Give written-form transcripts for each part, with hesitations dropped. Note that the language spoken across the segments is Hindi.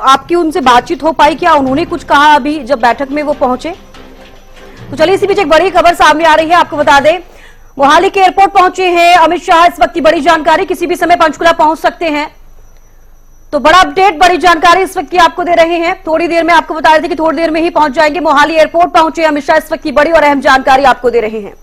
आपकी उनसे बातचीत हो पाई? क्या उन्होंने कुछ कहा अभी जब बैठक में वो पहुंचे? तो चलिए इसी बीच एक बड़ी खबर सामने आ रही है, आपको बता दें मोहाली के एयरपोर्ट पहुंचे हैं अमित शाह। इस वक्त की बड़ी जानकारी, किसी भी समय पंचकुला पहुंच सकते हैं। तो बड़ा अपडेट, बड़ी जानकारी इस वक्त की आपको दे रहे हैं। थोड़ी देर में आपको बता रहे थे कि थोड़ी देर में ही पहुंच जाएंगे। मोहाली एयरपोर्ट पहुंचे अमित शाह, इस वक्त की बड़ी और अहम जानकारी आपको दे रहे हैं।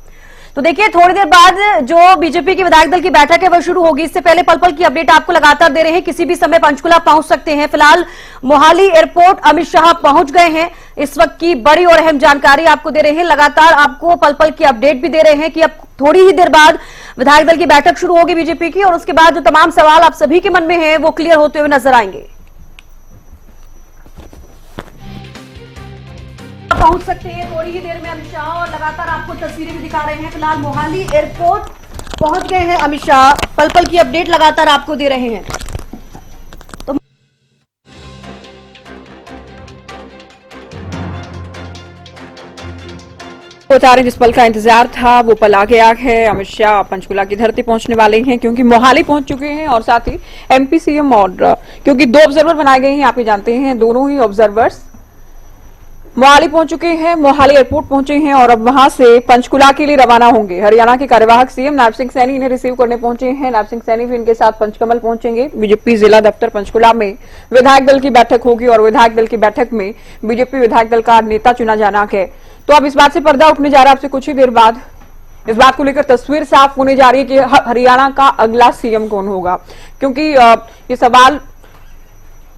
तो देखिए थोड़ी देर बाद जो बीजेपी की विधायक दल की बैठक है वह शुरू होगी। इससे पहले पल पल की अपडेट आपको लगातार दे रहे हैं, किसी भी समय पंचकुला पहुंच सकते हैं। फिलहाल मोहाली एयरपोर्ट अमित शाह पहुंच गए हैं। इस वक्त की बड़ी और अहम जानकारी आपको दे रहे हैं, लगातार आपको पल पल की अपडेट भी दे रहे हैं कि अब थोड़ी ही देर बाद विधायक दल की बैठक शुरू होगी बीजेपी की, और उसके बाद जो तमाम सवाल आप सभी के मन में हैं वो क्लियर होते हुए नजर आएंगे। पहुंच सकते हैं थोड़ी ही देर में अमित शाह, और लगातार आपको तस्वीरें भी दिखा रहे हैं। फिलहाल मोहाली एयरपोर्ट पहुंच गए हैं अमित शाह, पल पल की अपडेट लगातार आपको दे रहे हैं। तो बता रहे जिस पल का इंतजार था वो पल आ गया है। अमित शाह पंचकुला की धरती पहुंचने वाले हैं, क्योंकि मोहाली पहुंच चुके हैं और साथ ही एमपी सीएम, और क्योंकि 2 ऑब्जर्वर बनाए गए हैं, आप ये जानते हैं, दोनों ही ऑब्जर्वर्स मोहाली पहुंच चुके हैं, मोहाली एयरपोर्ट पहुंचे हैं और अब वहां से पंचकुला के लिए रवाना होंगे। हरियाणा के कार्यवाहक सीएम नायब सिंह सैनी इन्हें रिसीव करने पहुंचे हैं। नायब सिंह सैनी भी इनके साथ पंचकमल पहुंचेंगे। बीजेपी जिला दफ्तर पंचकुला में विधायक दल की बैठक होगी और विधायक दल की बैठक में बीजेपी विधायक दल का नेता चुना जाना है। तो अब इस बात से पर्दा उठने जा रहा है। आपसे कुछ ही देर बाद इस बात को लेकर तस्वीर साफ होने जा रही है कि हरियाणा का अगला सीएम कौन होगा, क्योंकि ये सवाल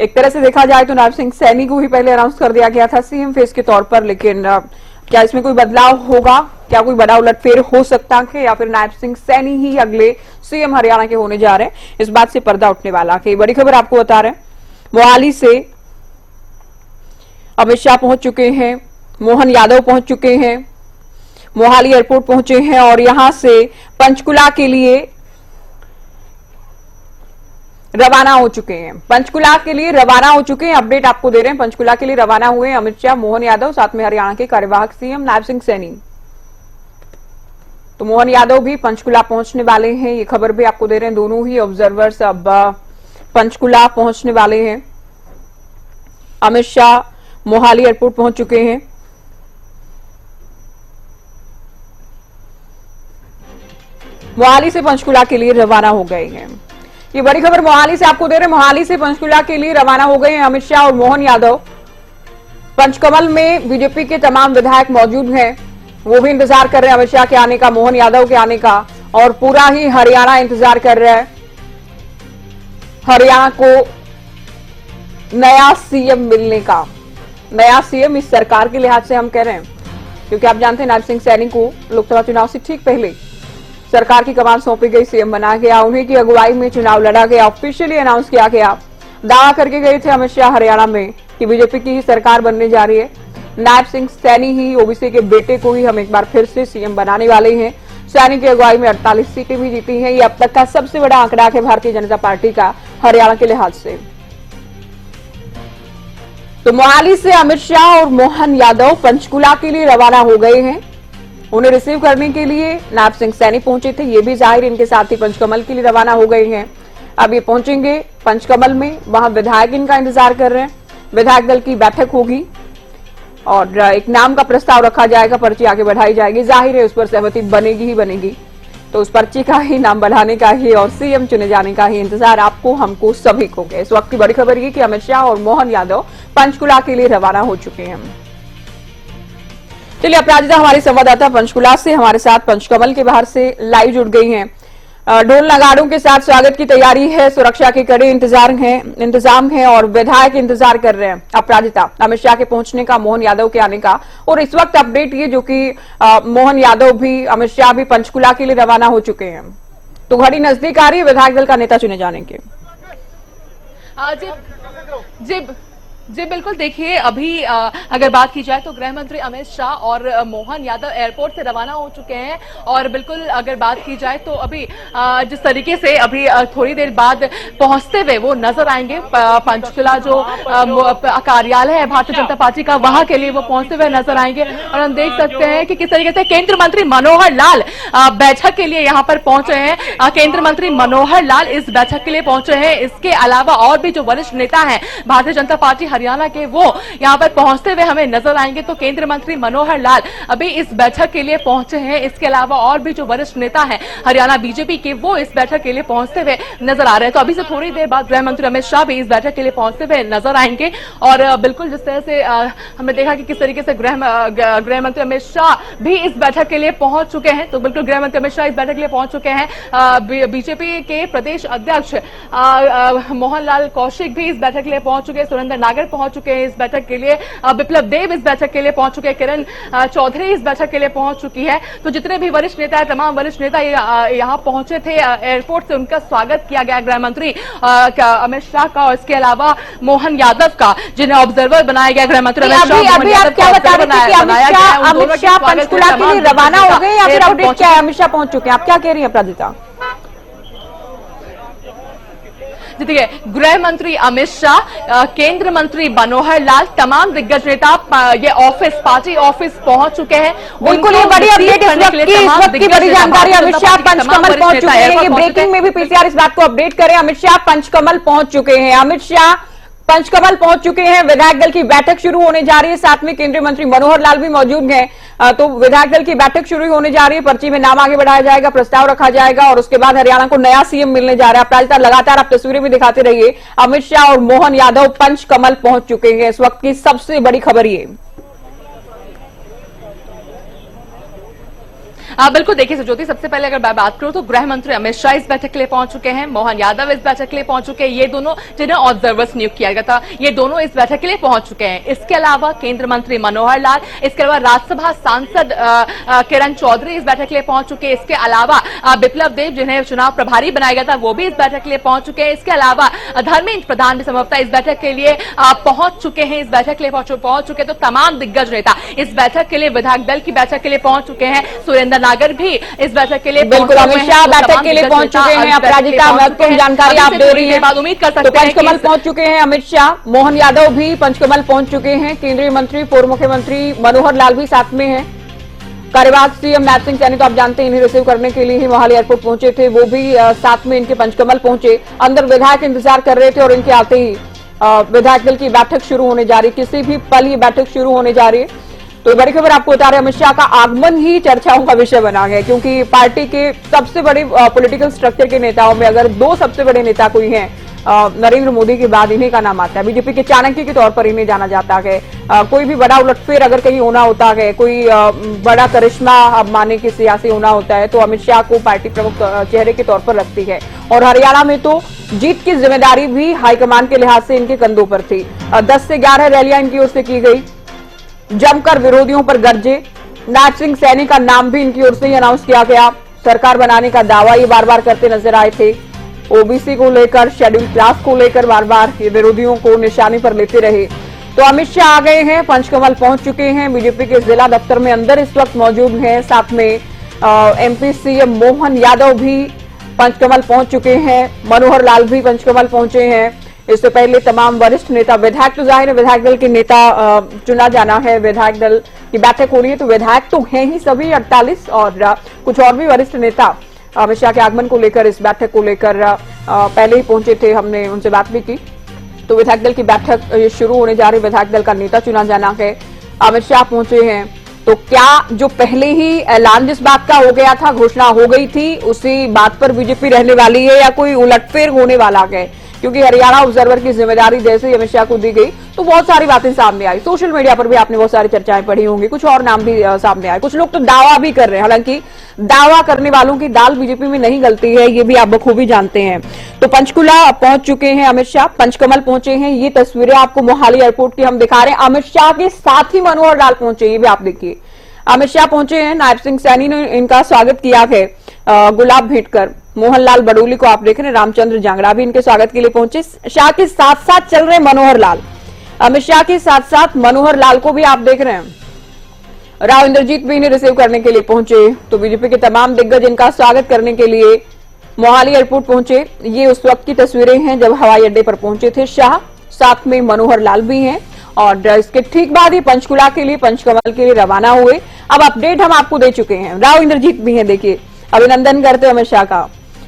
एक तरह से देखा जाए तो नायब सिंह सैनी को ही पहले अनाउंस कर दिया गया था सीएम फेस के तौर पर, लेकिन क्या इसमें कोई बदलाव होगा? क्या कोई बड़ा उलटफेर हो सकता है, या फिर नायब सिंह सैनी ही अगले सीएम हरियाणा के होने जा रहे हैं? इस बात से पर्दा उठने वाला है। बड़ी खबर आपको बता रहे हैं, मोहाली से अमित शाह पहुंच चुके हैं, मोहन यादव पहुंच चुके हैं, मोहाली एयरपोर्ट पहुंचे हैं और यहां से पंचकुला के लिए रवाना हो चुके हैं। पंचकुला के लिए रवाना हो चुके हैं, अपडेट आपको दे रहे हैं। पंचकुला के लिए रवाना हुए अमित शाह, मोहन यादव, साथ में हरियाणा के कार्यवाहक सीएम नायब सिंह सैनी। तो मोहन यादव भी पंचकुला पहुंचने वाले हैं, ये खबर भी आपको दे रहे हैं। दोनों ही ऑब्जर्वर्स अब पंचकुला पहुंचने वाले हैं। अमित शाह मोहाली एयरपोर्ट पहुंच चुके हैं। मोहाली से पंचकुला के लिए रवाना हो गए हैं। ये बड़ी खबर मोहाली से आपको दे रहे हैं। मोहाली से पंचकुला के लिए रवाना हो गए हैं अमित शाह और मोहन यादव। पंचकमल में बीजेपी के तमाम विधायक मौजूद हैं, वो भी इंतजार कर रहे हैं अमित शाह के आने का, मोहन यादव के आने का, और पूरा ही हरियाणा इंतजार कर रहा है हरियाणा को नया सीएम मिलने का। नया सीएम इस सरकार के लिहाज से हम कह रहे हैं, क्योंकि आप जानते हैं नायब सिंह सैनी को लोकसभा चुनाव से ठीक पहले सरकार की कमान सौंपी गई, सीएम बनाया गया, उन्हीं की अगुवाई में चुनाव लड़ा गया, ऑफिशियली अनाउंस किया गया। दावा करके गए थे अमित शाह हरियाणा में कि बीजेपी की ही सरकार बनने जा रही है, नायब सिंह सैनी ही, ओबीसी के बेटे को ही हम एक बार फिर से सीएम बनाने वाले हैं। सैनी की अगुवाई में 48 सीटें भी जीती हैं। ये अब तक का सबसे बड़ा आंकड़ा है भारतीय जनता पार्टी का हरियाणा के लिहाज से। तो मोहाली से अमित शाह और मोहन यादव पंचकुला के लिए रवाना हो गए हैं। उन्हें रिसीव करने के लिए नायब सिंह सैनी पहुंचे थे, ये भी जाहिर, इनके साथ ही पंचकमल के लिए रवाना हो गए हैं। अब ये पहुंचेंगे पंचकमल में, वहां विधायक इनका इंतजार कर रहे हैं। विधायक दल की बैठक होगी और एक नाम का प्रस्ताव रखा जाएगा, पर्ची आगे बढ़ाई जाएगी। जाहिर है उस पर सहमति बनेगी ही बनेगी, तो उस पर्ची का ही, नाम बढ़ाने का ही और सीएम चुने जाने का ही इंतजार आपको, हमको, सभी को है। इस वक्त की बड़ी खबर ये कि अमित शाह और मोहन यादव पंचकुला के लिए रवाना हो चुके हैं। चलिए अपराजिता हमारी संवाददाता पंचकुला से हमारे साथ पंचकमल के बाहर से लाइव जुड़ गई हैं। ढोल नगाड़ों के साथ स्वागत की तैयारी है, सुरक्षा के कड़े इंतजाम है और विधायक इंतजार कर रहे हैं अपराजिता अमित शाह के पहुंचने का, मोहन यादव के आने का। और इस वक्त अपडेट ये जो कि मोहन यादव भी, अमित शाह भी पंचकुला के लिए रवाना हो चुके हैं, तो घड़ी नजदीक आ रही है विधायक दल का नेता चुने जाने के। जी बिल्कुल, देखिए अभी अगर बात की जाए तो गृह मंत्री अमित शाह और मोहन यादव एयरपोर्ट से रवाना हो चुके हैं। और बिल्कुल अगर बात की जाए तो अभी जिस तरीके से अभी थोड़ी देर बाद पहुंचते हुए वो नजर आएंगे, पंचकुला जो कार्यालय है भारतीय जनता पार्टी का, वहां के लिए वो पहुंचते हुए नजर आएंगे। और हम देख सकते हैं कि किस तरीके से केंद्रीय मंत्री मनोहर लाल बैठक के लिए यहाँ पर पहुंचे हैं। केंद्रीय मंत्री मनोहर लाल इस बैठक के लिए पहुंचे हैं। इसके अलावा और भी जो वरिष्ठ नेता हैं भारतीय जनता पार्टी हरियाणा के, वो यहां पर पहुंचते हुए हमें नजर आएंगे। तो केंद्रीय मंत्री मनोहर लाल अभी इस बैठक के लिए पहुंचे हैं। इसके अलावा और भी जो वरिष्ठ नेता हैं हरियाणा बीजेपी के, वो इस बैठक के लिए पहुंचते हुए नजर आ रहे हैं। तो अभी से थोड़ी देर बाद गृह मंत्री अमित शाह भी इस बैठक के लिए पहुंचते हुए नजर आएंगे। और बिल्कुल जिस तरह से हमने देखा कि किस तरीके से गृह मंत्री अमित शाह भी इस बैठक के लिए पहुंच चुके हैं। तो बिल्कुल गृह मंत्री अमित शाह इस बैठक के लिए पहुंच चुके हैं। बीजेपी के प्रदेश अध्यक्ष मोहनलाल कौशिक भी इस बैठक के लिए पहुंच चुके हैं। सुरेंद्र नागर पहुंच चुके हैं इस बैठक के लिए। बिप्लब देव इस बैठक के लिए पहुंच चुके हैं। किरण चौधरी इस बैठक के लिए पहुंच चुकी है। तो जितने भी वरिष्ठ नेता है, तमाम वरिष्ठ नेता यहाँ पहुंचे थे। एयरपोर्ट से उनका स्वागत किया गया गृह मंत्री अमित शाह का, और इसके अलावा मोहन यादव का, जिन्हें ऑब्जर्वर बनाया गया गृह मंत्री अमित शाह। अभी आप क्या बता रहे थे कि अमित शाह पंचकुला के लिए रवाना हो गए या फिर अपडेट क्या है, अमित शाह पहुंच चुके हैं? आप क्या कह रही हैं अपराजिता? जी देखिए, गृह मंत्री अमित शाह, केंद्र मंत्री मनोहर लाल, तमाम दिग्गज नेता ये ऑफिस, पार्टी ऑफिस पहुंच चुके हैं। बिल्कुल, ये बड़ी अपडेट इस वक्त की बड़ी जानकारी। अमित शाह पंचकमल पहुंच चुके हैं। ये ब्रेकिंग में भी पीसीआर इस बात को अपडेट करें, अमित शाह पंचकमल पहुंच चुके हैं। अमित शाह पंचकमल पहुंच चुके हैं। विधायक दल की बैठक शुरू होने जा रही है, साथ में केंद्रीय मंत्री मनोहर लाल भी मौजूद हैं। तो विधायक दल की बैठक शुरू होने जा रही है। पर्ची में नाम आगे बढ़ाया जाएगा, प्रस्ताव रखा जाएगा और उसके बाद हरियाणा को नया सीएम मिलने जा रहा है। प्रायः लगातार आप तस्वीरें भी दिखाते रहिए। अमित शाह और मोहन यादव पंचकमल पहुंच चुके हैं। इस वक्त की सबसे बड़ी खबर ये। बिल्कुल, देखिए ज्योति, सबसे पहले अगर मैं बात करूं तो गृह मंत्री अमित शाह इस बैठक के लिए पहुंच चुके हैं। मोहन यादव इस बैठक के लिए पहुंच चुके हैं। ये दोनों जिन्हें ऑब्जर्वर्स नियुक्त किया गया था, ये दोनों इस बैठक के लिए पहुंच चुके हैं। इसके अलावा केंद्रीय मंत्री मनोहर लाल, इसके अलावा राज्यसभा सांसद किरण चौधरी इस बैठक के लिए पहुंच चुके हैं। इसके अलावा बिप्लब देव, जिन्हें चुनाव प्रभारी बनाया गया था, वो भी इस बैठक के लिए पहुंच चुके हैं। इसके अलावा धर्मेंद्र प्रधान भी संभवतः इस बैठक के लिए पहुंच चुके हैं। इस बैठक के लिए पहुंच चुके हैं। तो तमाम दिग्गज नेता इस बैठक के लिए, विधायक दल की बैठक के लिए पहुंच चुके हैं। सुरेंद्र नागर भी इस बैठक के लिए बिल्कुल अमित शाह बैठक के लिए पहुंच चुके हैं। अपराजिता, महत्वपूर्ण जानकारी आप दे रही हैं। उम्मीद कर सकते हैं पंचकमल पहुंच चुके हैं अमित शाह। मोहन यादव भी पंचकमल पहुंच चुके हैं। केंद्रीय मंत्री, पूर्व मुख्यमंत्री मनोहर लाल भी साथ में हैं। कार्यवाहक सीएम नायब सिंह सैनी, तो आप जानते हैं, इन्हें रिसीव करने के लिए ही मोहाली एयरपोर्ट पहुंचे थे। वो भी साथ में इनके पंचकमल पहुंचे। अंदर विधायक इंतजार कर रहे थे और इनके आते ही विधायक दल की बैठक शुरू होने जा रही। किसी भी पल ये बैठक शुरू होने जा रही है। तो बड़ी खबर आपको बता रहे हैं, अमित शाह का आगमन ही चर्चाओं का विषय बना है, क्योंकि पार्टी के सबसे बड़े पॉलिटिकल स्ट्रक्चर के नेताओं में अगर दो सबसे बड़े नेता कोई हैं, नरेंद्र मोदी के बाद इन्हीं का नाम आता है। बीजेपी के चाणक्य के तौर पर इन्हें जाना जाता है। कोई भी बड़ा उलटफेर अगर कहीं होना होता है, कोई बड़ा करिश्मा अब माने की सियासी होना होता है, तो अमित शाह को पार्टी प्रमुख चेहरे के तौर पर रखती है। और हरियाणा में तो जीत की जिम्मेदारी भी हाईकमान के लिहाज से इनके कंधों पर थी। 10 से 11 रैलियां इनकी ओर से की गई, जमकर विरोधियों पर गरजे। नायब सिंह सैनी का नाम भी इनकी ओर से ही अनाउंस किया गया। सरकार बनाने का दावा ये बार बार करते नजर आए थे। ओबीसी को लेकर, शेड्यूल क्लास को लेकर बार बार ये विरोधियों को निशाने पर लेते रहे। तो अमित शाह आ गए हैं, पंचकमल पहुंच चुके हैं। बीजेपी के जिला दफ्तर में अंदर इस वक्त मौजूद हैं। साथ में एमपी सीएम मोहन यादव भी पंचकमल पहुंच चुके हैं। मनोहर लाल भी पंचकमल पहुंचे हैं। इससे पहले तमाम वरिष्ठ नेता, विधायक तो जाहिर है विधायक दल के नेता चुना जाना है, विधायक दल की बैठक हो रही है, तो विधायक तो हैं ही सभी 48 और कुछ और भी वरिष्ठ नेता अमित शाह के आगमन को लेकर, इस बैठक को लेकर पहले ही पहुंचे थे। हमने उनसे बात भी की। तो विधायक दल की बैठक शुरू होने जा रही, विधायक दल का नेता चुना जाना है। अमित शाह पहुंचे हैं। तो क्या जो पहले ही ऐलान जिस बात का हो गया था, घोषणा हो गई थी, उसी बात पर बीजेपी रहने वाली है या कोई उलटफेर होने वाला है? क्योंकि हरियाणा ऑब्जर्वर की जिम्मेदारी जैसे ही अमित शाह को दी गई तो बहुत सारी बातें सामने आई। सोशल मीडिया पर भी आपने बहुत सारी चर्चाएं पढ़ी होंगी, कुछ और नाम भी सामने आए। कुछ लोग तो दावा भी कर रहे हैं, हालांकि दावा करने वालों की दाल बीजेपी में नहीं गलती है, ये भी आप बखूबी जानते हैं। तो पंचकुला पहुंच चुके हैं अमित शाह, पंचकमल पहुंचे हैं। ये तस्वीरें आपको मोहाली एयरपोर्ट की हम दिखा रहे हैं। अमित शाह के साथ ही मनोहर लाल पहुंचे, ये भी आप देखिए। अमित शाह पहुंचे हैं, नायब सिंह सैनी ने इनका स्वागत किया है गुलाब भेंट कर। मोहनलाल बडोली को आप देख रहे हैं, रामचंद्र जांगड़ा भी इनके स्वागत के लिए पहुंचे। शाह के साथ साथ चल रहे मनोहर लाल। अमित शाह के साथ साथ मनोहर लाल को भी आप देख रहे हैं, राव इंद्रजीत भी इन्हें रिसीव करने के लिए पहुंचे। तो बीजेपी के तमाम दिग्गज इनका स्वागत करने के लिए मोहाली एयरपोर्ट पहुंचे। ये उस वक्त की तस्वीरें हैं जब हवाई अड्डे पर पहुंचे थे शाह, साथ में मनोहर लाल भी हैं। और इसके ठीक बाद ही पंचकुला के लिए, पंचकमल के लिए रवाना हुए। अब अपडेट हम आपको दे चुके हैं, राव इंद्रजीत भी हैं, देखिए अभिनंदन करते अमित शाह का।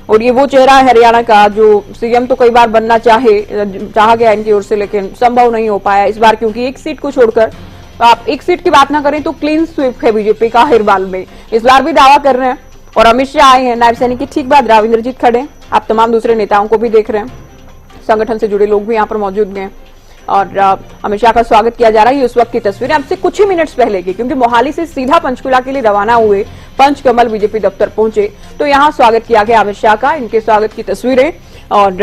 और ये वो चेहरा है हरियाणा का जो सीएम तो कई बार बनना चाहा गया इनकी ओर से, लेकिन संभव नहीं हो पाया इस बार, क्योंकि एक सीट को छोड़कर आप एक सीट की बात ना करें तो क्लीन स्वीप है बीजेपी का हिरवाल में, इस बार भी दावा कर रहे हैं। और अमित शाह आए हैं, नायब सैनिक के ठीक बाद राव इंद्रजीत खड़े हैं। आप तमाम दूसरे नेताओं को भी देख रहे हैं, संगठन से जुड़े लोग भी यहाँ पर मौजूद हैं और अमित शाह का स्वागत किया जा रहा है। ये उस वक्त की तस्वीरें अब से कुछ ही मिनट्स पहले की, क्योंकि मोहाली से सीधा पंचकुला के लिए रवाना हुए, पंचकमल बीजेपी दफ्तर पहुंचे तो यहाँ स्वागत किया गया अमित शाह का। इनके स्वागत की तस्वीरें, और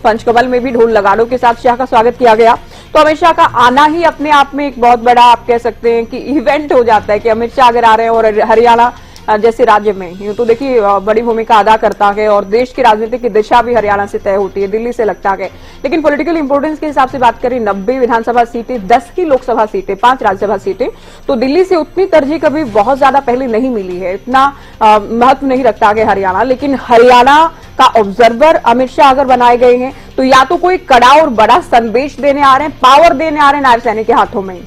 पंचकमल में भी ढोल लगाड़ों के साथ शाह का स्वागत किया गया। तो अमित शाह का आना ही अपने आप में एक बहुत बड़ा, आप कह सकते हैं कि इवेंट हो जाता है कि अमित शाह अगर आ रहे हैं और हरियाणा जैसे राज्य में, यूं तो देखिए बड़ी भूमिका अदा करता है और देश की राजनीति की दिशा भी हरियाणा से तय होती है, दिल्ली से लगता है। लेकिन पॉलिटिकल इंपोर्टेंस के हिसाब से बात करें, 90 विधानसभा सीटें, 10 की लोकसभा सीटें, 5 राज्यसभा सीटें, तो दिल्ली से उतनी तरजीह कभी बहुत ज्यादा पहले नहीं मिली है, इतना महत्व नहीं रखता है हरियाणा। लेकिन हरियाणा का ऑब्जर्वर अमित शाह अगर बनाए गए हैं तो या तो कोई कड़ा और बड़ा संदेश देने आ रहे हैं, पावर देने आ रहे हैं नायब सैनिक के हाथों में,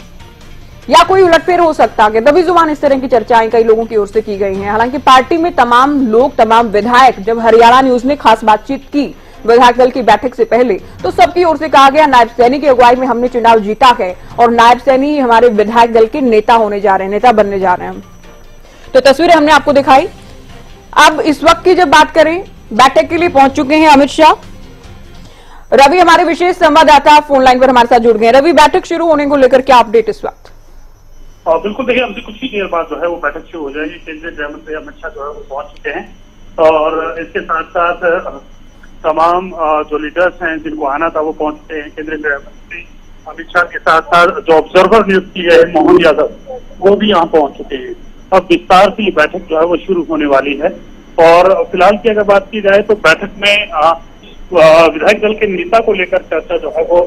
या कोई उलटफेर हो सकता है। दबी जुबान इस तरह की चर्चाएं कई लोगों की ओर से की गई हैं। हालांकि पार्टी में तमाम लोग, तमाम विधायक, जब हरियाणा न्यूज ने खास बातचीत की विधायक दल की बैठक से पहले, तो सबकी ओर से कहा गया नायब सैनी की अगुवाई में हमने चुनाव जीता है और नायब सैनी हमारे विधायक दल के नेता होने जा रहे हैं, नेता बनने जा रहे हैं। तो तस्वीरें हमने आपको दिखाई। अब इस वक्त की जब बात करें, बैठक के लिए पहुंच चुके हैं अमित शाह। रवि हमारे विशेष संवाददाता फोन लाइन पर हमारे साथ जुड़ गए। रवि, बैठक शुरू होने को लेकर क्या अपडेट इस वक्त? बिल्कुल, देखिए हमसे कुछ ही देर बाद जो है वो बैठक शुरू हो जाएगी। केंद्रीय गृह मंत्री अमित शाह जो है वो पहुंच चुके हैं और इसके साथ साथ तमाम जो लीडर्स हैं जिनको आना था वो पहुंच चुके हैं। केंद्रीय गृह मंत्री अमित शाह के साथ साथ जो ऑब्जर्वर नियुक्त किए हैं मोहन यादव, वो भी यहाँ पहुंच चुके हैं। अब विस्तार से ये बैठक जो है वो शुरू होने वाली है। और फिलहाल की अगर बात की जाए तो बैठक में विधायक दल के नेता को लेकर चर्चा जो है वो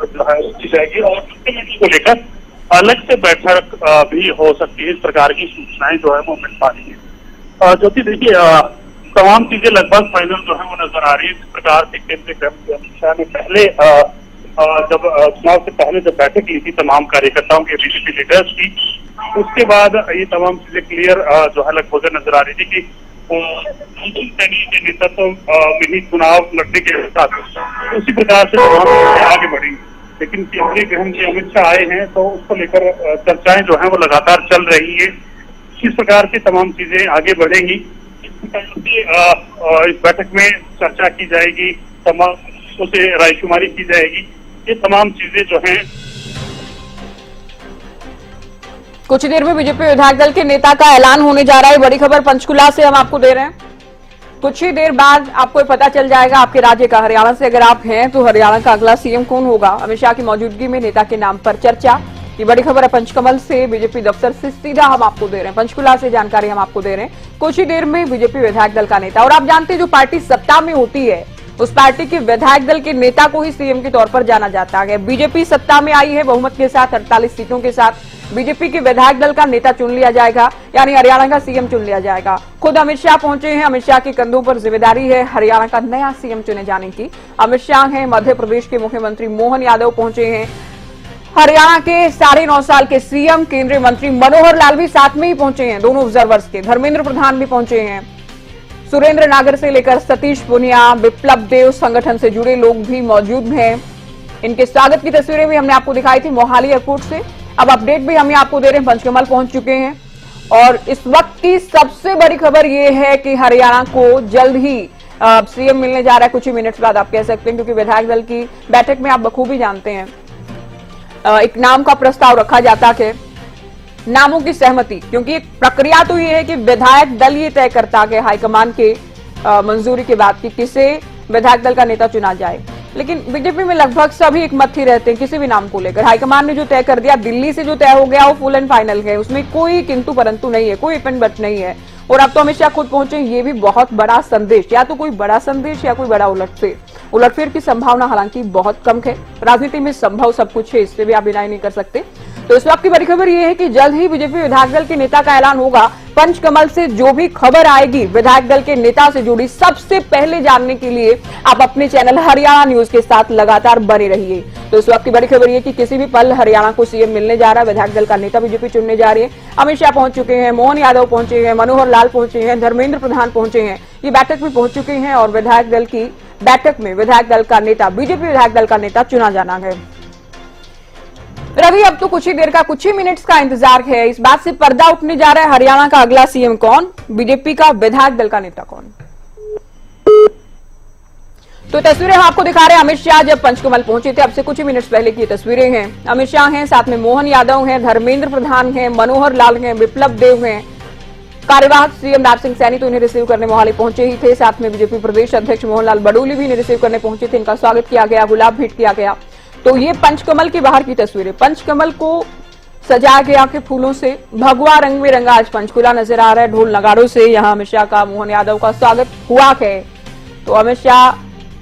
जो है की जाएगी और मुख्यमंत्री को लेकर अलग से बैठक भी हो सकती है। इस प्रकार की सूचनाएं जो है वो मिल पा रही है। ज्योति, देखिए तमाम चीजें लगभग फाइनल जो है वो नजर आ रही है। इस प्रकार से केंद्रीय गृह मंत्री अमित शाह ने पहले जब चुनाव से पहले जब बैठक ली थी तमाम कार्यकर्ताओं के, बीजेपी लीडर्स की, उसके बाद ये तमाम चीजें क्लियर जो है लगभग नजर आ रही थी कि सैनी के नेतृत्व में ही चुनाव लड़ने के साथ उसी प्रकार से तमाम आगे बढ़ी। लेकिन केंद्रीय गृह मंत्री अमित शाह आए हैं तो उसको लेकर चर्चाएं जो है वो लगातार चल रही है। किस प्रकार की तमाम चीजें आगे बढ़ेंगी, इस बैठक में चर्चा की जाएगी, तमाम उसे रायशुमारी की जाएगी, ये तमाम चीजें जो हैं। कुछ ही देर में बीजेपी विधायक दल के नेता का ऐलान होने जा रहा है। बड़ी खबर पंचकुला से हम आपको दे रहे हैं। कुछ ही देर बाद आपको पता चल जाएगा आपके राज्य का, हरियाणा से अगर आप हैं तो हरियाणा का अगला सीएम कौन होगा। अमित शाह की मौजूदगी में नेता के नाम पर चर्चा। ये बड़ी खबर है पंचकमल से, बीजेपी दफ्तर से सीधा हम आपको दे रहे हैं, पंचकुला से जानकारी हम आपको दे रहे हैं। कुछ ही देर में बीजेपी विधायक दल का नेता, और आप जानते हैं जो पार्टी सत्ता में होती है उस पार्टी के विधायक दल के नेता को ही सीएम के तौर पर जाना जाता है। बीजेपी सत्ता में आई है बहुमत के साथ, 48 सीटों के साथ। बीजेपी के विधायक दल का नेता चुन लिया जाएगा, यानी हरियाणा का सीएम चुन लिया जाएगा। खुद अमित शाह पहुंचे हैं। अमित शाह के कंधों पर जिम्मेदारी है हरियाणा का नया सीएम चुने जाने की। अमित शाह हैं, मध्य प्रदेश के मुख्यमंत्री मोहन यादव पहुंचे हैं, हरियाणा के 9.5 साल के सीएम केंद्रीय मंत्री मनोहर लाल भी साथ में ही पहुंचे हैं, दोनों ऑब्जर्वर्स के। धर्मेंद्र प्रधान भी पहुंचे हैं, सुरेंद्र नागर से लेकर सतीश पुनिया, विप्लव देव, संगठन से जुड़े लोग भी मौजूद हैं। इनके स्वागत की तस्वीरें भी हमने आपको दिखाई थी मोहाली एयरपोर्ट से। अब अपडेट भी हम आपको दे रहे हैं, पंचकमल पहुंच चुके हैं। और इस वक्त की सबसे बड़ी खबर यह है कि हरियाणा को जल्द ही सीएम मिलने जा रहा है, कुछ ही मिनट्स बाद आप कह सकते हैं, क्योंकि विधायक दल की बैठक में आप बखूबी जानते हैं एक नाम का प्रस्ताव रखा जाता है, नामों की सहमति, क्योंकि एक प्रक्रिया तो ये है कि विधायक दल ये तय करता है हाईकमान के मंजूरी के बाद कि किसे विधायक दल का नेता चुना जाए। लेकिन बीजेपी में लगभग सभी एक मत ही रहते हैं किसी भी नाम को लेकर। हाईकमान ने जो तय कर दिया, दिल्ली से जो तय हो गया वो फुल एंड फाइनल है, उसमें कोई किंतु परंतु नहीं है, कोई इफ एंड बट नहीं है। और अब तो अमित शाह खुद पहुंचे, ये भी बहुत बड़ा संदेश, या तो कोई बड़ा संदेश या कोई बड़ा उलटफेर। उलटफेर की संभावना हालांकि बहुत कम है। राजनीति में संभव सब कुछ है, इससे भी आप डिनाई नहीं कर सकते। तो इस वक्त की बड़ी खबर यह है कि जल्द ही बीजेपी विधायक दल के नेता का ऐलान होगा। पंचकमल से जो भी खबर आएगी विधायक दल के नेता से जुड़ी, सबसे पहले जानने के लिए आप अपने चैनल हरियाणा न्यूज के साथ लगातार बने रहिए। तो इस वक्त की बड़ी खबर यह कि किसी भी पल हरियाणा को सीएम मिलने जा रहा है। विधायक दल का नेता बीजेपी चुनने जा रही है। अमित शाह पहुंच चुके हैं, मोहन यादव पहुंचे हैं, मनोहर लाल पहुंचे हैं, धर्मेंद्र प्रधान पहुंचे हैं। ये बैठक में पहुंच चुके हैं और विधायक दल की बैठक में विधायक दल का नेता, बीजेपी विधायक दल का नेता चुना जाना है। रवि, अब तो कुछ ही देर का, कुछ ही मिनट्स का इंतजार है। इस बात से पर्दा उठने जा रहा है हरियाणा का अगला सीएम कौन, बीजेपी का विधायक दल का नेता कौन। तो तस्वीरें हम आपको दिखा रहे हैं अमित शाह जब पंचकमल पहुंचे थे, अब से कुछ ही मिनट्स पहले की तस्वीरें हैं। अमित शाह हैं, साथ में मोहन यादव हैं, धर्मेंद्र प्रधान हैं, मनोहर लाल हैं, विप्लव देव हैं, कार्यवाहक सीएम नायब सिंह सैनी तो इन्हें रिसीव करने मोहाली पहुंचे ही थे। साथ में बीजेपी प्रदेश अध्यक्ष मोहनलाल बडोली भी इन्हें रिसीव करने पहुंचे थे। इनका स्वागत किया गया, गुलाब भेंट किया गया। तो ये पंचकमल के बाहर की तस्वीरें, पंचकमल को सजाया गया के फूलों से, भगवा रंग में रंगा आज पंचकुला नजर आ रहा है। ढोल नगाड़ों से यहाँ अमित शाह का, मोहन यादव का स्वागत हुआ है। तो अमित शाह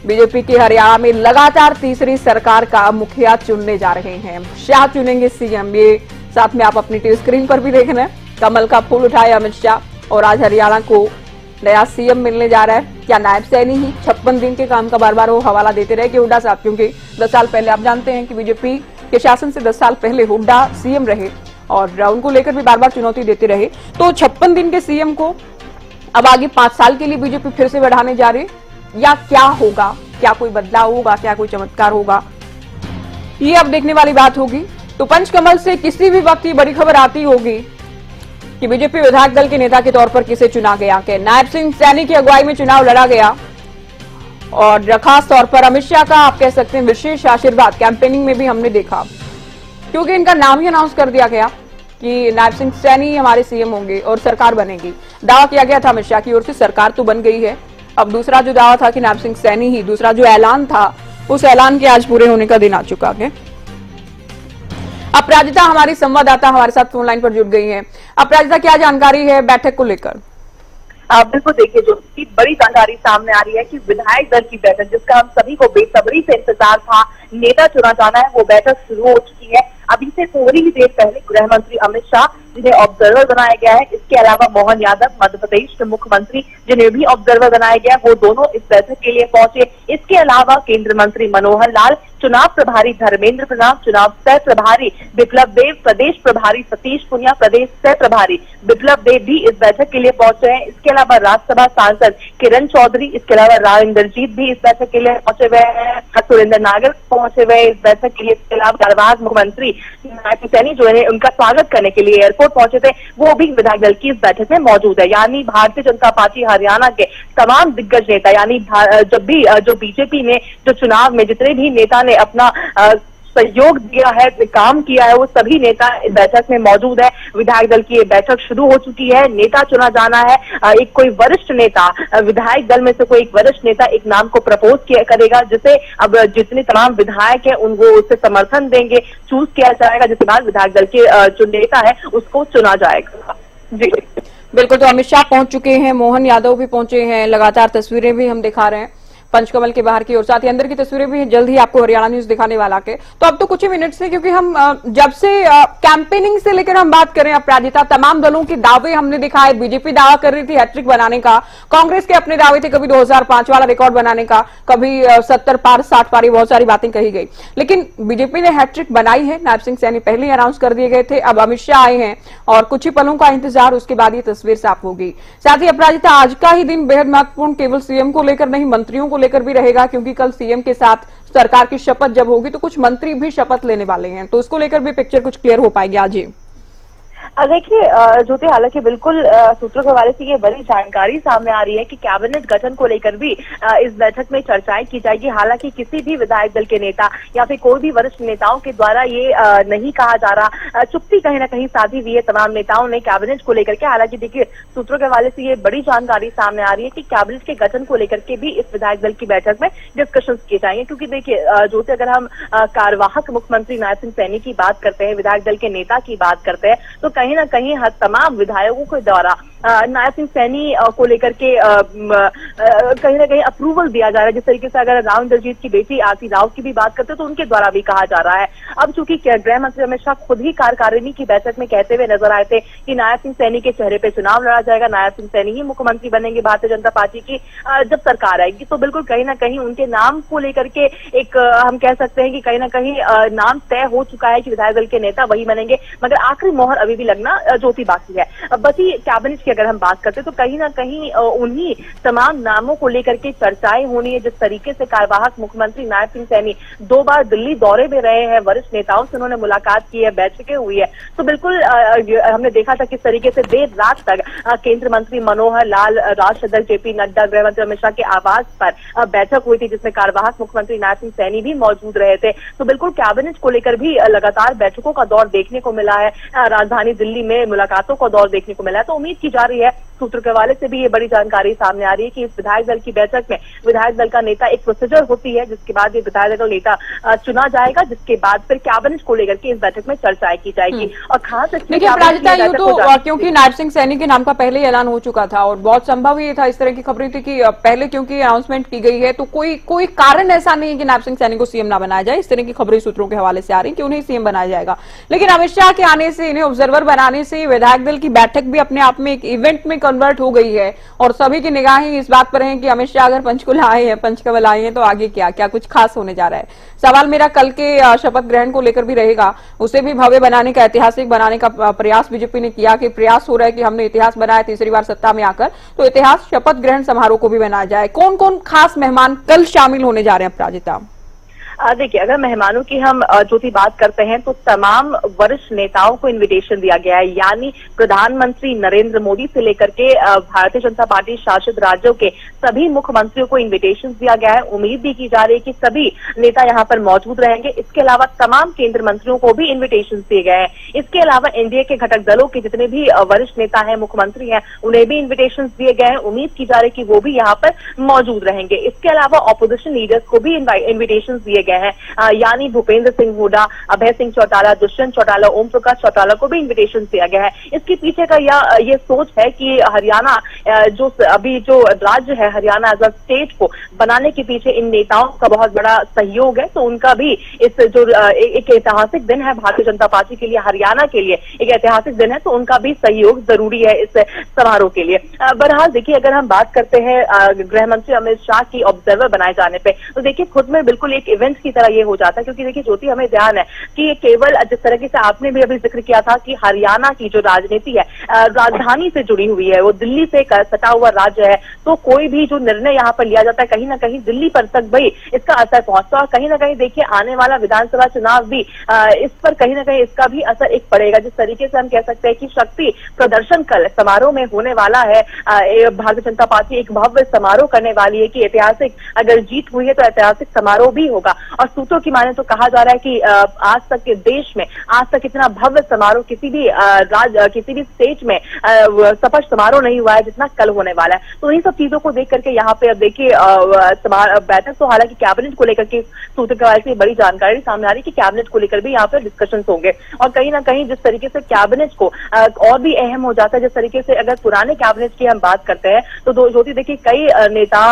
बीजेपी के हरियाणा में लगातार तीसरी सरकार का मुखिया चुनने जा रहे हैं। शाह चुनेंगे सीएम, ये साथ में आप अपनी टीवी स्क्रीन पर भी देख रहे हैं। कमल का फूल उठाए अमित शाह और आज हरियाणा को नया सीएम मिलने जा रहा है। क्या नायब सैनी ही 56 दिन के काम का बार बार वो हवाला देते रहे कि हुड्डा साहब, क्योंकि 10 साल पहले आप जानते हैं कि बीजेपी के शासन से 10 साल पहले हुड्डा सीएम रहे और उनको लेकर भी बार बार चुनौती देते रहे। तो 56 दिन के सीएम को अब आगे 5 साल के लिए बीजेपी फिर से बढ़ाने जा रही, या क्या होगा, क्या कोई बदलाव होगा, क्या कोई चमत्कार होगा, ये अब देखने वाली बात होगी। तो पंचकमल से किसी भी वक्त की बड़ी खबर आती होगी कि बीजेपी विधायक दल के नेता के तौर पर किसे चुना गया, कि नायब सिंह सैनी की अगुवाई में चुनाव लड़ा गया और खास तौर पर अमित शाह का आप कह सकते हैं विशेष आशीर्वाद कैंपेनिंग में भी हमने देखा, क्योंकि इनका नाम ही अनाउंस कर दिया गया कि नायब सिंह सैनी हमारे सीएम होंगे और सरकार बनेगी। दावा किया गया था अमित शाह की ओर से, सरकार तो बन गई है। अब दूसरा जो दावा था कि नायब सिंह सैनी ही, दूसरा जो ऐलान था, उस ऐलान के आज पूरे होने का दिन आ चुका है। अपराजिता हमारी संवाददाता हमारे साथ फोन लाइन पर जुड़ गई हैं। अपराजिता, क्या जानकारी है बैठक को लेकर? बिल्कुल, देखिए जो बड़ी जानकारी सामने आ रही है कि विधायक दल की बैठक, जिसका हम सभी को बेसब्री से इंतजार था, नेता चुना जाना है, वो बैठक शुरू हो चुकी है। अभी से थोड़ी ही देर पहले गृह मंत्री अमित शाह, जिन्हें ऑब्जर्वर बनाया गया है, इसके अलावा मोहन यादव मध्य प्रदेश के मुख्यमंत्री, जिन्हें भी ऑब्जर्वर बनाया गया, वो दोनों इस बैठक के लिए पहुंचे। इसके अलावा केंद्रीय मंत्री मनोहर लाल, चुनाव प्रभारी धर्मेंद्र प्रधान, चुनाव सह प्रभारी विप्लव देव, प्रदेश प्रभारी सतीश पुनिया, प्रदेश सह प्रभारी विप्लव देव भी इस बैठक के लिए पहुंचे हैं। इसके अलावा राज्यसभा सांसद किरण चौधरी, इसके अलावा राव इंद्रजीत भी इस बैठक के लिए पहुंचे हुए हैं, सुरेंद्र नागर पहुंचे हुए इस बैठक के लिए। इसके अलावा कार्यवाहक मुख्यमंत्री नायब सिंह सैनी जो है उनका स्वागत करने के लिए एयरपोर्ट पहुंचे थे, वो भी विधायक दल की इस बैठक में मौजूद है। यानी भारतीय जनता पार्टी हरियाणा के तमाम दिग्गज नेता, यानी जब भी जो बीजेपी ने जो चुनाव में जितने भी नेता ने अपना सहयोग दिया है, काम किया है, वो सभी नेता इस बैठक में मौजूद है। विधायक दल की ये बैठक शुरू हो चुकी है, नेता चुना जाना है। एक कोई वरिष्ठ नेता, विधायक दल में से कोई एक वरिष्ठ नेता एक नाम को प्रपोज करेगा, जिसे अब जितने तमाम विधायक है उनको उससे समर्थन देंगे, चूज किया जाएगा, जिसके बाद विधायक दल के जो नेता है उसको चुना जाएगा। जी बिल्कुल, तो अमित शाह पहुंच चुके हैं, मोहन यादव भी पहुंचे हैं, लगातार तस्वीरें भी हम दिखा रहे हैं पंचकमल के बाहर की और साथ ही अंदर की तस्वीरें भी जल्द ही आपको हरियाणा न्यूज दिखाने वाला है। तो अब तो कुछ ही मिनट से, क्योंकि हम जब से कैंपेनिंग से लेकर हम बात करें अपराजिता, तमाम दलों के दावे हमने दिखाए। बीजेपी दावा कर रही थी हैट्रिक बनाने का, कांग्रेस के अपने दावे थे, कभी 2005 वाला रिकॉर्ड बनाने का, कभी 70 पार 60 पार, बहुत सारी बातें कही गई, लेकिन बीजेपी ने हैट्रिक बनाई है। नायब सिंह सैनी पहले ही अनाउंस कर दिए गए थे, अब अमित शाह आए हैं और कुछ ही पलों का इंतजार, उसके बाद ये तस्वीर साफ होगी। साथ ही अपराजिता, आज का ही दिन बेहद महत्वपूर्ण केवल सीएम को लेकर नहीं, मंत्रियों को लेकर भी रहेगा, क्योंकि कल सीएम के साथ सरकार की शपथ जब होगी तो कुछ मंत्री भी शपथ लेने वाले हैं, तो उसको लेकर भी पिक्चर कुछ क्लियर हो पाएगी आज ही। देखिए ज्योति, हालांकि बिल्कुल सूत्रों के हवाले से ये बड़ी जानकारी सामने आ रही है कि कैबिनेट गठन को लेकर भी इस बैठक में चर्चाएं की जाएगी। हालांकि किसी भी विधायक दल के नेता या फिर कोई भी वरिष्ठ नेताओं के द्वारा ये नहीं कहा जा रहा, चुप्पी कहीं ना कहीं साधी हुई है तमाम नेताओं ने कैबिनेट को लेकर के। हालांकि देखिए सूत्रों के हवाले से ये बड़ी जानकारी सामने आ रही है कि कैबिनेट के गठन को लेकर के भी इस विधायक दल की बैठक में डिस्कशन किए जाएंगे, क्योंकि देखिए ज्योति, अगर हम कार्यवाहक मुख्यमंत्री नायब सिंह सैनी की बात करते हैं, विधायक दल के नेता की बात करते हैं, तो कहीं ना कहीं हर तमाम विधायकों के द्वारा नायब सिंह सैनी को लेकर के कहीं ना कहीं अप्रूवल दिया जा रहा है। जिस तरीके से अगर राव इंद्रजीत की बेटी आरती राव की भी बात करते हैं तो उनके द्वारा भी कहा जा रहा है। अब चूंकि गृह मंत्री अमित शाह खुद ही कार्यकारिणी की बैठक में कहते हुए नजर आए थे कि नायब सिंह सैनी के चेहरे पे चुनाव लड़ा जाएगा, नायब सिंह सैनी ही मुख्यमंत्री बनेंगे भारतीय जनता पार्टी की जब सरकार आएगी, तो बिल्कुल कहीं ना कहीं उनके नाम को लेकर के एक हम कह सकते हैं कि कहीं ना कहीं नाम तय हो चुका है कि विधायक दल के नेता वही बनेंगे, मगर आखिरी मोहर अभी भी लगना ज्योति बाकी है। बची कैबिनेट की अगर हम बात करते हैं तो कहीं ना कहीं उन्हीं तमाम नामों को लेकर के चर्चाएं होनी है। जिस तरीके से कार्यवाहक मुख्यमंत्री नायब सिंह सैनी 2 बार दिल्ली दौरे में रहे हैं, वरिष्ठ नेताओं से उन्होंने मुलाकात की है, बैठकें हुई है, तो बिल्कुल हमने देखा था किस तरीके से देर रात तक केंद्रीय मंत्री मनोहर लाल, राष्ट्रीय अध्यक्ष जेपी नड्डा, गृह मंत्री अमित शाह के आवास पर बैठक हुई थी जिसमें कार्यवाहक मुख्यमंत्री नायब सिंह सैनी भी मौजूद रहे थे। तो बिल्कुल कैबिनेट को लेकर भी लगातार बैठकों का दौर देखने को मिला है, राजधानी दिल्ली में मुलाकातों का दौर देखने को मिला है। तो उम्मीद की जा रही है, सूत्रों के हवाले से भी ये बड़ी जानकारी सामने आ रही है कि इस विधायक दल की बैठक में विधायक दल का नेता एक प्रोसीजर होती है जिसके बाद ये विधायक दल नेता चुना जाएगा, जिसके बाद फिर कैबिनेट को लेकर के इस बैठक में चर्चाएं की जाएगी। और खास देखिए क्योंकि नायब सिंह सैनी के नाम का पहले ही ऐलान हो चुका था और बहुत संभव ये था, इस तरह की खबरें थी कि पहले क्योंकि अनाउंसमेंट की गई है तो कोई कारण ऐसा नहीं है कि नायब सिंह सैनी को सीएम ना बनाया जाए। इस तरह की खबरें सूत्रों के हवाले से आ रही कि उन्हें सीएम बनाया जाएगा, लेकिन अमित शाह के आने से, इन्हें ऑब्जर्वर बनाने से विधायक दल की बैठक भी अपने आप में एक इवेंट में कन्वर्ट हो गई है और सभी की निगाहें इस बात पर हैं कि अमित शाह अगर पंचकुला आए हैं, पंचकमल आए हैं तो आगे क्या कुछ खास होने जा रहा है। सवाल मेरा कल के शपथ ग्रहण को लेकर भी रहेगा, उसे भी भव्य बनाने का, ऐतिहासिक बनाने का प्रयास बीजेपी ने किया कि प्रयास हो रहा है कि हमने इतिहास बनाया तीसरी बार सत्ता में आकर, तो इतिहास शपथ ग्रहण समारोह को भी बनाया जाए। कौन कौन खास मेहमान कल शामिल होने जा रहे हैं अपराजिता? देखिए, अगर मेहमानों की हम ज्योति बात करते हैं तो तमाम वरिष्ठ नेताओं को इनविटेशन दिया गया है, यानी प्रधानमंत्री नरेंद्र मोदी से लेकर के भारतीय जनता पार्टी शासित राज्यों के सभी मुख्यमंत्रियों को इनविटेशन दिया गया है। उम्मीद भी की जा रही है कि सभी नेता यहां पर मौजूद रहेंगे। इसके अलावा तमाम केंद्रीय मंत्रियों को भी इन्विटेशन दिए गए हैं। इसके अलावा एनडीए के घटक दलों के जितने भी वरिष्ठ नेता हैं, मुख्यमंत्री हैं, उन्हें भी इन्विटेशन दिए गए हैं। उम्मीद की जा रही है कि वो भी यहाँ पर मौजूद रहेंगे। इसके अलावा ऑपोजिशन लीडर्स को भी इन्विटेशन दिए गए हैं, यानी भूपेंद्र सिंह हुड्डा, अभय सिंह चौटाला, दुष्यंत चौटाला, ओम प्रकाश चौटाला को भी इन्विटेशन दिया गया है। इसके पीछे का ये सोच है कि हरियाणा जो राज्य है, हरियाणा एज अ स्टेट को बनाने के पीछे इन नेताओं का बहुत बड़ा सहयोग है। तो उनका भी इस जो एक ऐतिहासिक दिन है भारतीय जनता पार्टी के लिए, हरियाणा के लिए एक ऐतिहासिक दिन है, तो उनका भी सहयोग जरूरी है इस समारोह के लिए। बहरहाल देखिए, अगर हम बात करते हैं गृह मंत्री अमित शाह की ऑब्जर्वर बनाए जाने पे, तो देखिए खुद में बिल्कुल एक इवेंट की तरह ये हो जाता है, क्योंकि देखिए ज्योति, हमें ध्यान है कि केवल जिस तरीके से आपने भी अभी जिक्र किया था कि हरियाणा की जो राजनीति है राजधानी से जुड़ी हुई है, वो दिल्ली से सटा हुआ राज्य है, तो कोई भी जो निर्णय यहाँ पर लिया जाता है कहीं ना कहीं दिल्ली पर तक भी इसका असर पहुंचता है। और कहीं ना कहीं देखिए आने वाला विधानसभा चुनाव भी इस पर कहीं ना कहीं इसका भी असर एक पड़ेगा। जिस तरीके से हम कह सकते हैं कि शक्ति प्रदर्शन कल समारोह में होने वाला है, भारतीय जनता पार्टी एक भव्य समारोह करने वाली है कि ऐतिहासिक अगर जीत हुई है तो ऐतिहासिक समारोह भी होगा। और सूत्रों की माने तो कहा जा रहा है कि आज तक के देश में आज तक इतना भव्य समारोह किसी भी स्टेट में सफल समारोह नहीं हुआ है जितना कल होने वाला है। तो इन सब चीजों को देख करके यहाँ पे अब देखिए बैठक तो हालांकि कैबिनेट को लेकर के सूत्र के हवाले से बड़ी जानकारी सामने आ रही है कि कैबिनेट को लेकर भी यहाँ पे डिस्कशंस होंगे। और कहीं ना कहीं जिस तरीके से कैबिनेट को और भी अहम हो जाता है, जिस तरीके से अगर पुराने कैबिनेट की हम बात करते हैं तो ज्योति देखिए कई नेता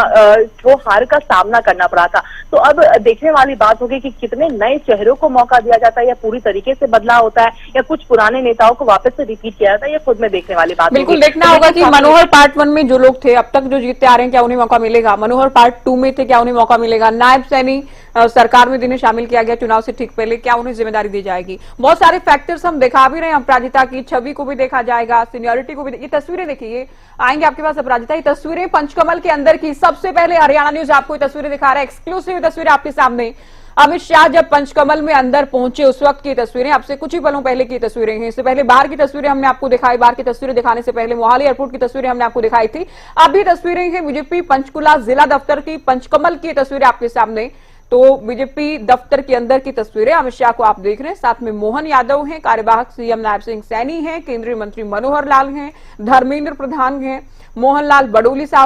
को हार का सामना करना पड़ा था। तो अब देखने वाली बात होगी कि कितने नए चेहरों को मौका दिया जाता है या पूरी तरीके से बदलाव होता है या कुछ पुराने नेताओं को वापस से रिपीट किया जाता है, ये खुद में देखने वाली बात बिल्कुल देखना होगा कि मनोहर पार्ट 1 में जो लोग थे अब तक जो जीतते आ रहे हैं क्या उन्हें मौका मिलेगा, मनोहर पार्ट 2 में थे क्या उन्हें मौका मिलेगा, नायब सैनी सरकार में जिन्हें शामिल किया गया चुनाव से ठीक पहले क्या उन्हें जिम्मेदारी दी जाएगी। बहुत सारे फैक्टर्स हम दिखा भी रहे हैं। अपराजिता की छवि को भी देखा जाएगा, सीनियरिटी को भी। ये तस्वीरें देखिए, आएंगे आपके पास अपराजिता। ये तस्वीरें पंचकमल के अंदर की, सबसे पहले हरियाणा न्यूज आपको ये तस्वीरें दिखा रहा है, एक्सक्लूसिव तस्वीरें आपके सामने। अमित शाह जब पंचकमल में अंदर पहुंचे उस वक्त की तस्वीरें, अब से कुछ ही पलों पहले की तस्वीरें हैं। इससे पहले बाहर की तस्वीरें हमने आपको दिखाई, बाहर की तस्वीरें दिखाने से पहले मोहाली एयरपोर्ट की तस्वीरें हमने आपको दिखाई थी। अभी तस्वीरें हैं बीजेपी पंचकुला जिला दफ्तर की, पंचकमल की तस्वीरें आपके सामने। तो बीजेपी दफ्तर के अंदर की तस्वीरें अमित शाह को आप देख रहे हैं, साथ में मोहन यादव हैं, कार्यवाहक सीएम नायब सिंह सैनी हैं, केंद्रीय मंत्री मनोहर लाल हैं, धर्मेंद्र प्रधान हैं, मोहनलाल बडोली साहब